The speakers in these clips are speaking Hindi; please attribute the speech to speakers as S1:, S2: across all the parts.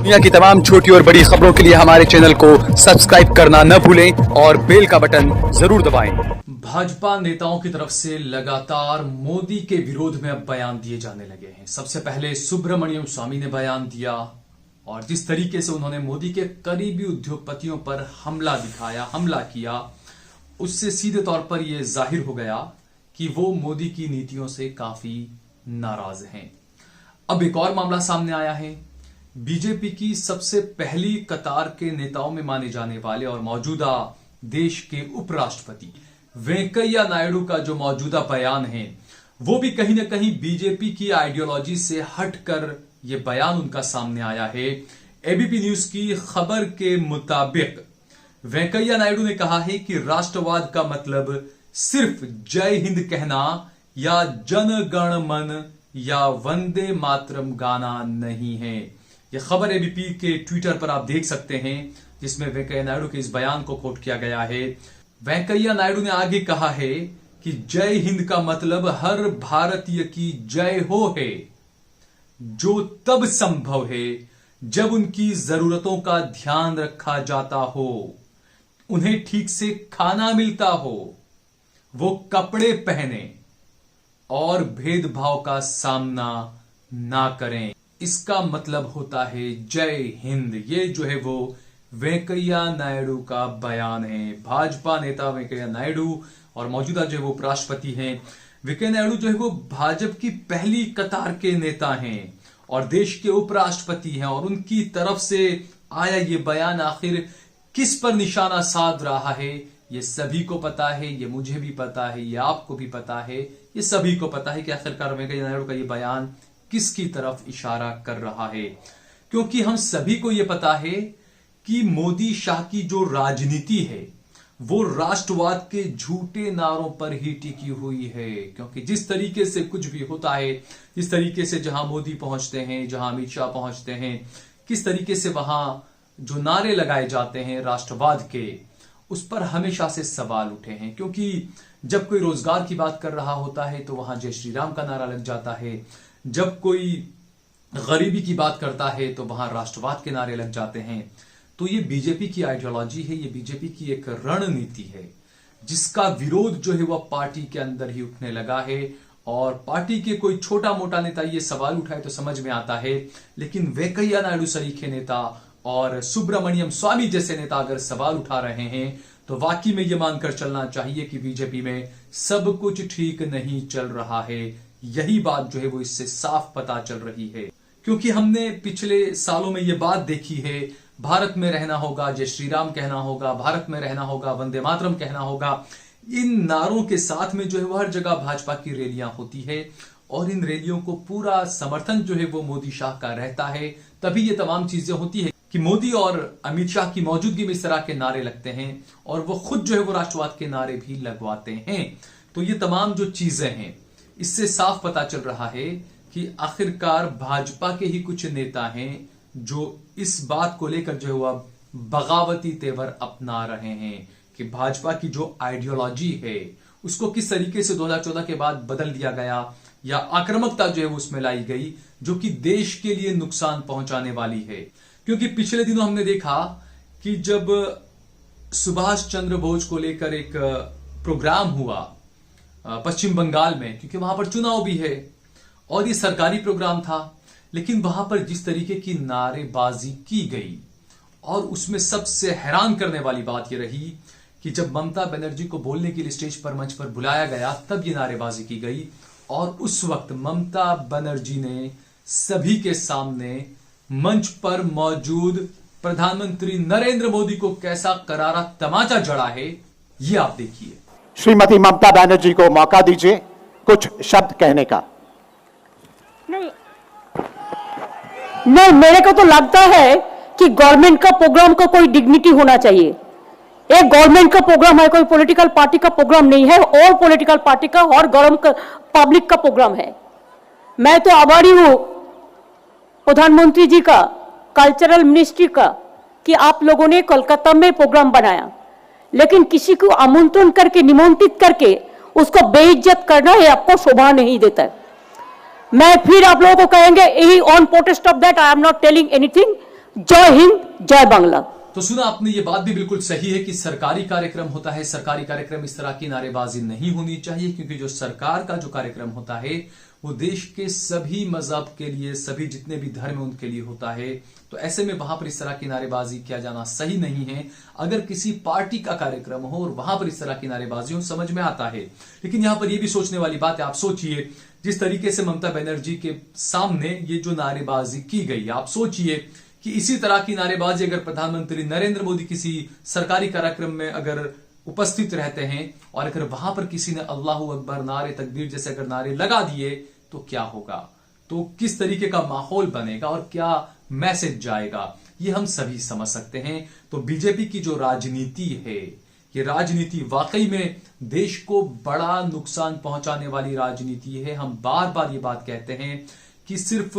S1: दुनिया की तमाम छोटी और बड़ी खबरों के लिए हमारे चैनल को सब्सक्राइब करना न भूलें और बेल का बटन जरूर दबाएं।
S2: भाजपा नेताओं की तरफ से लगातार मोदी के विरोध में अब बयान दिए जाने लगे हैं। सबसे पहले सुब्रमण्यम स्वामी ने बयान दिया और जिस तरीके से उन्होंने मोदी के करीबी उद्योगपतियों पर हमला किया, उससे सीधे तौर पर यह जाहिर हो गया कि वो मोदी की नीतियों से काफी नाराज हैं। अब एक और मामला सामने आया है। बीजेपी की सबसे पहली कतार के नेताओं में माने जाने वाले और मौजूदा देश के उपराष्ट्रपति वेंकैया नायडू का जो मौजूदा बयान है, वो भी कहीं ना कहीं बीजेपी की आइडियोलॉजी से हटकर यह बयान उनका सामने आया है। एबीपी न्यूज की खबर के मुताबिक वेंकैया नायडू ने कहा है कि राष्ट्रवाद का मतलब सिर्फ जय हिंद कहना या जन गण मन या वंदे मातरम गाना नहीं है। यह खबर एबीपी के ट्विटर पर आप देख सकते हैं, जिसमें वेंकैया नायडू के इस बयान को कोट किया गया है। वेंकैया नायडू ने आगे कहा है कि जय हिंद का मतलब हर भारतीय की जय हो है, जो तब संभव है जब उनकी जरूरतों का ध्यान रखा जाता हो, उन्हें ठीक से खाना मिलता हो, वो कपड़े पहने और भेदभाव का सामना ना करें। इसका मतलब होता है जय हिंद। ये जो है वो वेंकैया नायडू का बयान है। भाजपा नेता वेंकैया नायडू और मौजूदा जो है वो उपराष्ट्रपति हैं। वेंकैया नायडू जो है वो भाजपा की पहली कतार के नेता हैं और देश के उपराष्ट्रपति हैं, और उनकी तरफ से आया ये बयान आखिर किस पर निशाना साध रहा है, ये सभी को पता है। ये मुझे भी पता है, ये आपको भी पता है, ये सभी को पता है कि आखिरकार वेंकैया नायडू का ये बयान किसकी तरफ इशारा कर रहा है। क्योंकि हम सभी को यह पता है कि मोदी शाह की जो राजनीति है वो राष्ट्रवाद के झूठे नारों पर ही टिकी हुई है। क्योंकि जिस तरीके से कुछ भी होता है, जिस तरीके से जहां मोदी पहुंचते हैं, जहां अमित शाह पहुंचते हैं, किस तरीके से वहां जो नारे लगाए जाते हैं राष्ट्रवाद के, उस पर हमेशा से सवाल उठे हैं। क्योंकि जब कोई रोजगार की बात कर रहा होता है तो वहां जय श्री राम का नारा लग जाता है, जब कोई गरीबी की बात करता है तो वहां राष्ट्रवाद के नारे लग जाते हैं। तो ये बीजेपी की आइडियोलॉजी है, ये बीजेपी की एक रणनीति है, जिसका विरोध जो है वह पार्टी के अंदर ही उठने लगा है। और पार्टी के कोई छोटा मोटा नेता ये सवाल उठाए तो समझ में आता है, लेकिन वेंकैया नायडू सरीखे नेता और सुब्रमण्यम स्वामी जैसे नेता अगर सवाल उठा रहे हैं तो वाकई में यह मानकर चलना चाहिए कि बीजेपी में सब कुछ ठीक नहीं चल रहा है। यही बात जो है वो इससे साफ पता चल रही है। क्योंकि हमने पिछले सालों में यह बात देखी है, भारत में रहना होगा, जय श्री राम कहना होगा, भारत में रहना होगा, वंदे मातरम कहना होगा। इन नारों के साथ में जो है वो हर जगह भाजपा की रैलियां होती है और इन रैलियों को पूरा समर्थन जो है वो मोदी शाह का रहता है। तभी ये तमाम चीजें होती है कि मोदी और अमित शाह की मौजूदगी में इस तरह के नारे लगते हैं और वो खुद जो है वो राष्ट्रवाद के नारे भी लगवाते हैं। तो ये तमाम जो चीजें हैं, इससे साफ पता चल रहा है कि आखिरकार भाजपा के ही कुछ नेता हैं जो इस बात को लेकर जो है वह बगावती तेवर अपना रहे हैं कि भाजपा की जो आइडियोलॉजी है उसको किस तरीके से 2014 के बाद बदल दिया गया या आक्रामकता जो है वो उसमें लाई गई, जो कि देश के लिए नुकसान पहुंचाने वाली है। क्योंकि पिछले दिनों हमने देखा कि जब सुभाष चंद्र बोस को लेकर एक प्रोग्राम हुआ पश्चिम बंगाल में, क्योंकि वहां पर चुनाव भी है और ये सरकारी प्रोग्राम था, लेकिन वहां पर जिस तरीके की नारेबाजी की गई और उसमें सबसे हैरान करने वाली बात यह रही कि जब ममता बनर्जी को बोलने के लिए स्टेज पर मंच पर बुलाया गया तब ये नारेबाजी की गई और उस वक्त ममता बनर्जी ने सभी के सामने मंच पर मौजूद प्रधानमंत्री नरेंद्र मोदी को कैसा करारा तमाचा जड़ा है, ये आप देखिए।
S3: श्रीमती ममता बनर्जी को मौका दीजिए कुछ शब्द कहने का।
S4: नहीं, मेरे को तो लगता है कि गवर्नमेंट का प्रोग्राम का कोई डिग्निटी होना चाहिए। एक गवर्नमेंट का प्रोग्राम है, कोई पॉलिटिकल पार्टी का प्रोग्राम नहीं है, और पॉलिटिकल पार्टी का और पब्लिक का प्रोग्राम है। मैं तो आभारी हूं प्रधानमंत्री जी का, कल्चरल मिनिस्ट्री का, कि आप लोगों ने कोलकाता में प्रोग्राम बनाया, लेकिन किसी को आमंत्रण करके, निमंत्रित करके उसको बेइज्जत करना है आपको शोभा नहीं देता है। मैं फिर आप लोगों को कहेंगे, यही on protest of that I am not telling anything, जय हिंद, जय बांग्ला।
S2: तो सुना आपने, ये बात भी बिल्कुल सही है कि सरकारी कार्यक्रम होता है, सरकारी कार्यक्रम इस तरह की नारेबाजी नहीं होनी चाहिए, क्योंकि जो सरकार का जो कार्यक्रम होता है वो देश के सभी मजहब के लिए, सभी जितने भी धर्म है उनके लिए होता है। तो ऐसे में वहां पर इस तरह की नारेबाजी किया जाना सही नहीं है। अगर किसी पार्टी का कार्यक्रम हो और वहां पर इस तरह की नारेबाजी हो, समझ में आता है, लेकिन यहां पर यह भी सोचने वाली बात है। आप सोचिए, जिस तरीके से ममता बनर्जी के सामने ये जो नारेबाजी की गई, आप सोचिए कि इसी तरह की नारेबाजी अगर प्रधानमंत्री नरेंद्र मोदी किसी सरकारी कार्यक्रम में अगर उपस्थित रहते हैं और अगर वहां पर किसी ने अल्लाह अकबर, नारे तकबीर जैसे अगर नारे लगा दिए तो क्या होगा, तो किस तरीके का माहौल बनेगा और क्या मैसेज जाएगा, ये हम सभी समझ सकते हैं। तो बीजेपी की जो राजनीति है, ये राजनीति वाकई में देश को बड़ा नुकसान पहुंचाने वाली राजनीति है। हम बार बार ये बात कहते हैं कि सिर्फ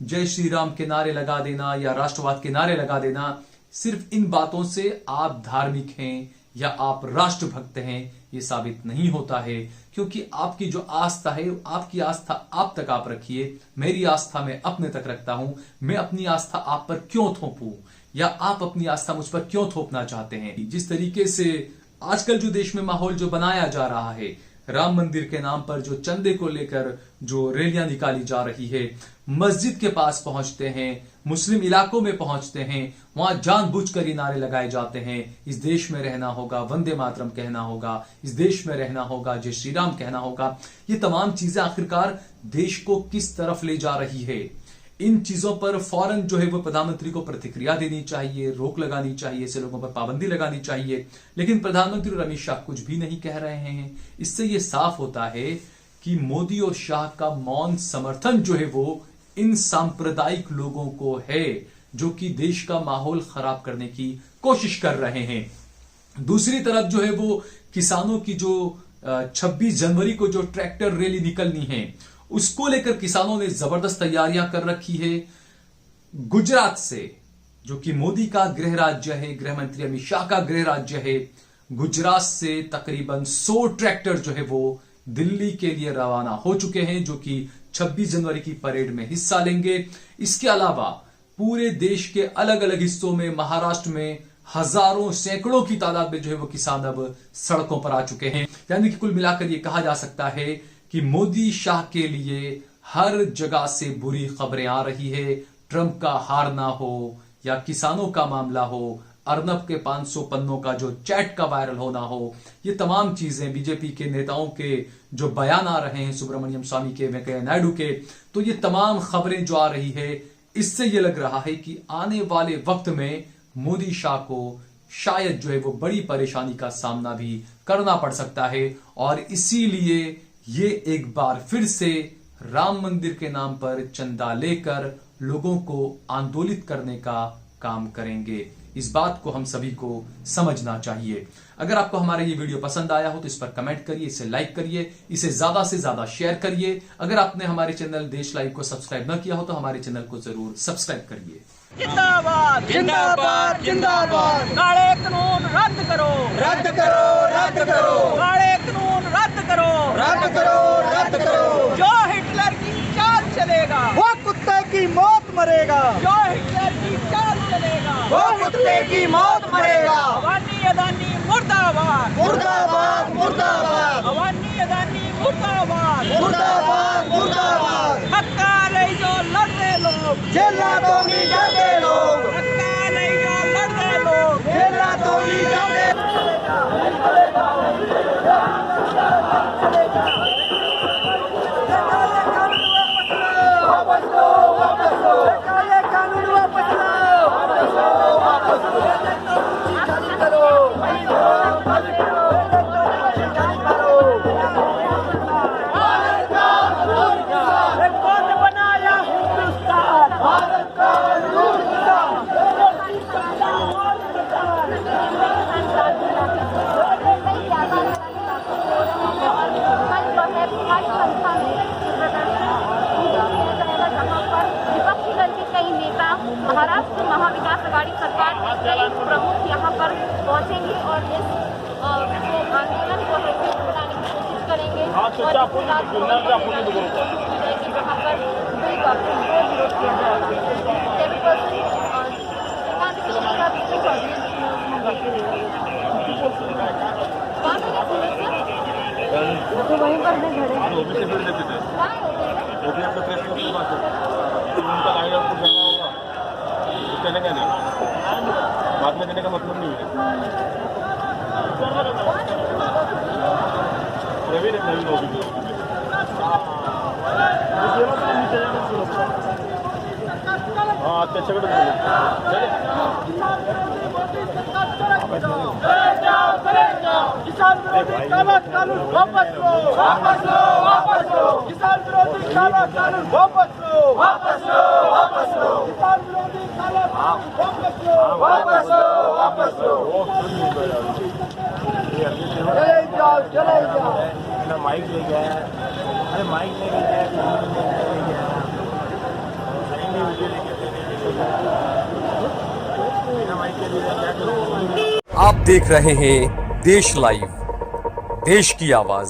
S2: जय श्री राम के नारे लगा देना या राष्ट्रवाद के नारे लगा देना, सिर्फ इन बातों से आप धार्मिक हैं या आप राष्ट्रभक्त हैं ये साबित नहीं होता है, क्योंकि आपकी जो आस्था है, आपकी आस्था आप तक आप रखिए, मेरी आस्था मैं अपने तक रखता हूं। मैं अपनी आस्था आप पर क्यों थोपूं या आप अपनी आस्था मुझ पर क्यों थोपना चाहते हैं। जिस तरीके से आजकल जो देश में माहौल जो बनाया जा रहा है, राम मंदिर के नाम पर जो चंदे को लेकर जो रैलियां निकाली जा रही है, मस्जिद के पास पहुंचते हैं, मुस्लिम इलाकों में पहुंचते हैं, वहां जानबूझकर ये नारे लगाए जाते हैं, इस देश में रहना होगा, वंदे मातरम कहना होगा, इस देश में रहना होगा, जय श्री राम कहना होगा। ये तमाम चीजें आखिरकार देश को किस तरफ ले जा रही है, इन चीजों पर फौरन जो है वो प्रधानमंत्री को प्रतिक्रिया देनी चाहिए, रोक लगानी चाहिए, ऐसे लोगों पर पाबंदी लगानी चाहिए। लेकिन प्रधानमंत्री और अमित शाह कुछ भी नहीं कह रहे हैं। इससे ये साफ होता है कि मोदी और शाह का मौन समर्थन जो है वो इन सांप्रदायिक लोगों को है, जो कि देश का माहौल खराब करने की कोशिश कर रहे हैं। दूसरी तरफ जो है वो किसानों की जो 26 जनवरी को जो ट्रैक्टर रैली निकलनी है, उसको लेकर किसानों ने जबरदस्त तैयारियां कर रखी है। गुजरात से, जो कि मोदी का गृह राज्य है, गृह मंत्री अमित शाह का गृह राज्य है, गुजरात से तकरीबन 100 ट्रैक्टर जो है वो दिल्ली के लिए रवाना हो चुके हैं, जो कि 26 जनवरी की परेड में हिस्सा लेंगे। इसके अलावा पूरे देश के अलग अलग हिस्सों में, महाराष्ट्र में हजारों सैकड़ों की तादाद में जो है वो किसान अब सड़कों पर आ चुके हैं। यानी कि कुल मिलाकर ये कहा जा सकता है कि मोदी शाह के लिए हर जगह से बुरी खबरें आ रही है। ट्रंप का हारना हो या किसानों का मामला हो, अर्नब के 500 पन्नों का जो चैट का वायरल होना हो, ये तमाम चीजें बीजेपी के नेताओं के जो बयान आ रहे हैं, सुब्रमण्यम स्वामी के, वेंकैया नायडू के, तो ये तमाम खबरें जो आ रही है, इससे ये लग रहा है कि आने वाले वक्त में मोदी शाह को शायद जो है वो बड़ी परेशानी का सामना भी करना पड़ सकता है। और इसीलिए ये एक बार फिर से राम मंदिर के नाम पर चंदा लेकर लोगों को आंदोलित करने का काम करेंगे। इस बात को हम सभी को समझना चाहिए। अगर आपको हमारा ये वीडियो पसंद आया हो तो इस पर कमेंट करिए, इसे लाइक करिए, इसे ज्यादा से ज्यादा शेयर करिए। अगर आपने हमारे चैनल देश लाइव को सब्सक्राइब न किया हो तो हमारे चैनल को जरूर सब्सक्राइब करिए।
S5: जिंदाबाद जिंदाबाद जिंदाबाद। काले कानून रद्द करो रद्द करो रद्द करो। काले कानून रद्द करो रद्द करो रद्द करो। जो हिटलर की चाल चलेगा वो कुत्ते की मौत मरेगा। जो हिटलर की चाल चलेगा वो कुत्ते की मौत मरेगा। अवानी अदानी मुर्दाबाद मुर्दाबाद मुर्दाबाद। अवानी अदानी मुर्दाबाद मुर्दाबाद मुर्दाबाद। हक्का नहीं जो लड़ते लोग, जेला तो नहीं जाते लोग। हक्का नहीं जो लड़ते लोग, जेला तो नहीं जाते। वापस लो वापस लो। काले कानून वापस लो वापस लो वापस लो। खाली करो खाली करो खाली करो। भारत का कानून कौन बनाया हिंदुस्तान? भारत का कानून
S6: विपक्षी दल के कई नेता, महाराष्ट्र महाविकास आघाड़ी सरकार के कई प्रमुख यहाँ पर पहुंचेंगे और इस आंदोलन को बताने की कोशिश करेंगे। और जहाँ पर विरोध किया जाएगा।
S7: बाद में देने का मतलब नहीं है। हाँ अच्छा
S5: किसान विरोधी काला कानून वापस लो, वापस लो, वापस लो। किसान विरोधी काला कानून वापस लो, वापस लो, वापस लो। किसान विरोधी काला कानून वापस लो, वापस लो, वापस लो। चले जाओ, चले जाओ।
S7: माइक ले गया, अरे माइक ले गया,
S1: आप देख रहे हैं देश लाइव, देश की आवाज।